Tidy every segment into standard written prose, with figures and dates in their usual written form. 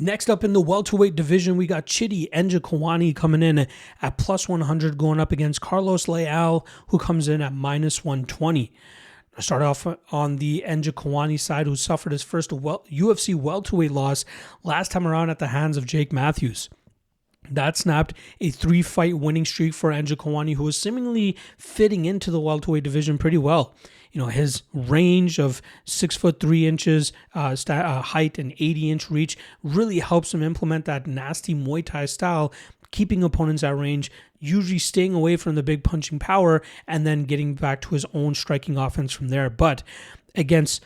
Next up in the welterweight division, we got Njokuani coming in at plus 100 going up against Carlos Leal, who comes in at minus 120. I start off on the Njokuani side, who suffered his first UFC welterweight loss last time around at the hands of Jake Matthews. That snapped a 3-fight winning streak for Njokuani, who was seemingly fitting into the welterweight division pretty well. You know, his range of 6'3" height and 80-inch reach really helps him implement that nasty Muay Thai style, keeping opponents at range, usually staying away from the big punching power, and then getting back to his own striking offense from there. But against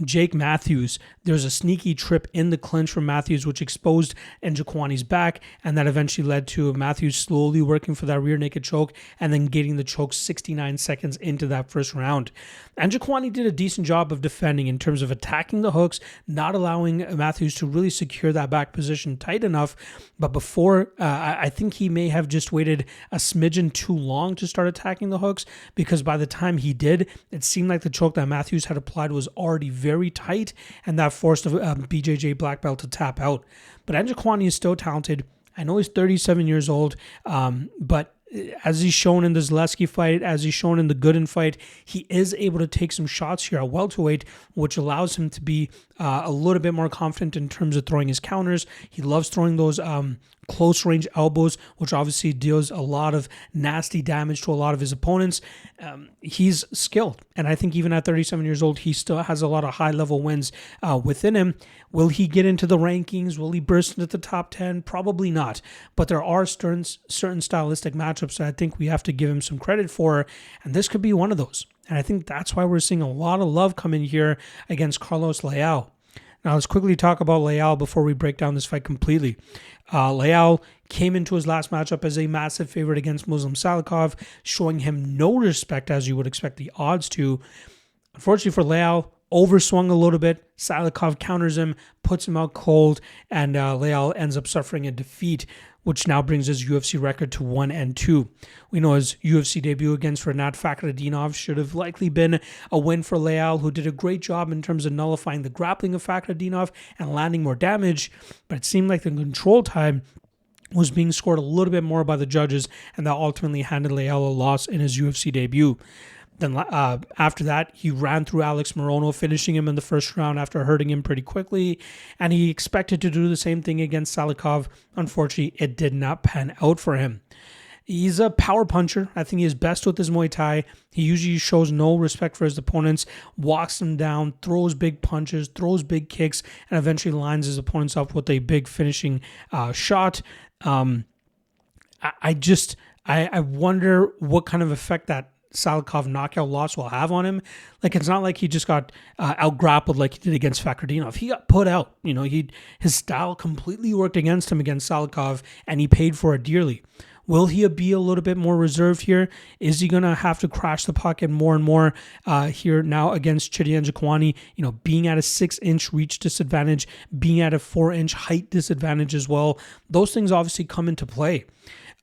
Jake Matthews, there's a sneaky trip in the clinch from Matthews, which exposed Njokuani's back, and that eventually led to Matthews slowly working for that rear naked choke and then getting the choke 69 seconds into that first round. Njokuani did a decent job of defending in terms of attacking the hooks, not allowing Matthews to really secure that back position tight enough. But before, I think he may have just waited a smidgen too long to start attacking the hooks, because by the time he did, it seemed like the choke that Matthews had applied was already very tight, and that forced the BJJ black belt to tap out. But Njokuani is still talented. I know he's 37 years old, but as he's shown in the Zaleski fight, as he's shown in the Gooden fight, he is able to take some shots here at welterweight, which allows him to be a little bit more confident in terms of throwing his counters. He loves throwing those close range elbows, which obviously deals a lot of nasty damage to a lot of his opponents. He's skilled, and I think even at 37 years old, he still has a lot of high level wins within him. Will he get into the rankings? Will he burst into the top 10? Probably not, but there are certain stylistic matchups that I think we have to give him some credit for, and this could be one of those. And I think that's why we're seeing a lot of love come in here against Carlos Leal. Now, let's quickly talk about Leal before we break down this fight completely. Leal came into his last matchup as a massive favorite against Muslim Salikov, showing him no respect as you would expect the odds to. Unfortunately for Leal, overswung a little bit. Salikov counters him, puts him out cold, and Leal ends up suffering a defeat, which now brings his UFC record to 1-2. We know his UFC debut against Renat Fakhretdinov should have likely been a win for Leal, who did a great job in terms of nullifying the grappling of Fakhretdinov and landing more damage, but it seemed like the control time was being scored a little bit more by the judges, and that ultimately handed Leal a loss in his UFC debut. Then after that, he ran through Alex Morono, finishing him in the first round after hurting him pretty quickly, and he expected to do the same thing against Salikov. Unfortunately, it did not pan out for him. He's a power puncher. I think he is best with his Muay Thai. He usually shows no respect for his opponents, walks them down, throws big punches, throws big kicks, and eventually lines his opponents up with a big finishing shot. I wonder what kind of effect that Salikov knockout loss will have on him. Like, it's not like he just got out-grappled like he did against Fakhretdinov. He got put out. You know, his style completely worked against him against Salikov, and he paid for it dearly. Will he be a little bit more reserved here? Is he going to have to crash the pocket more and more here now against Njokuani? You know, being at a 6-inch reach disadvantage, being at a 4-inch height disadvantage as well. Those things obviously come into play.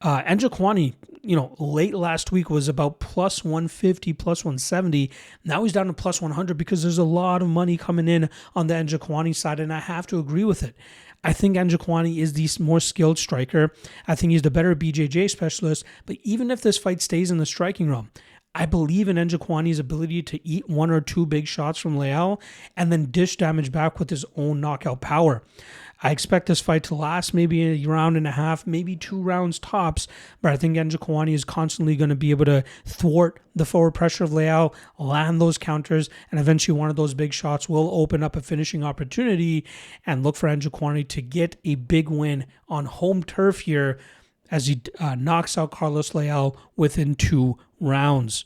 Njokuani, you know, late last week was about plus 150, plus 170. Now he's down to plus 100 because there's a lot of money coming in on the Njokuani side, and I have to agree with it. I think Njokuani is the more skilled striker. I think he's the better BJJ specialist, but even if this fight stays in the striking realm, I believe in Njokuani's ability to eat 1 or 2 big shots from Leal and then dish damage back with his own knockout power. I expect this fight to last maybe a round and a half, maybe 2 rounds tops, but I think Njokuani is constantly going to be able to thwart the forward pressure of Leal, land those counters, and eventually one of those big shots will open up a finishing opportunity, and look for Njokuani to get a big win on home turf here as he knocks out Carlos Leal within 2 rounds.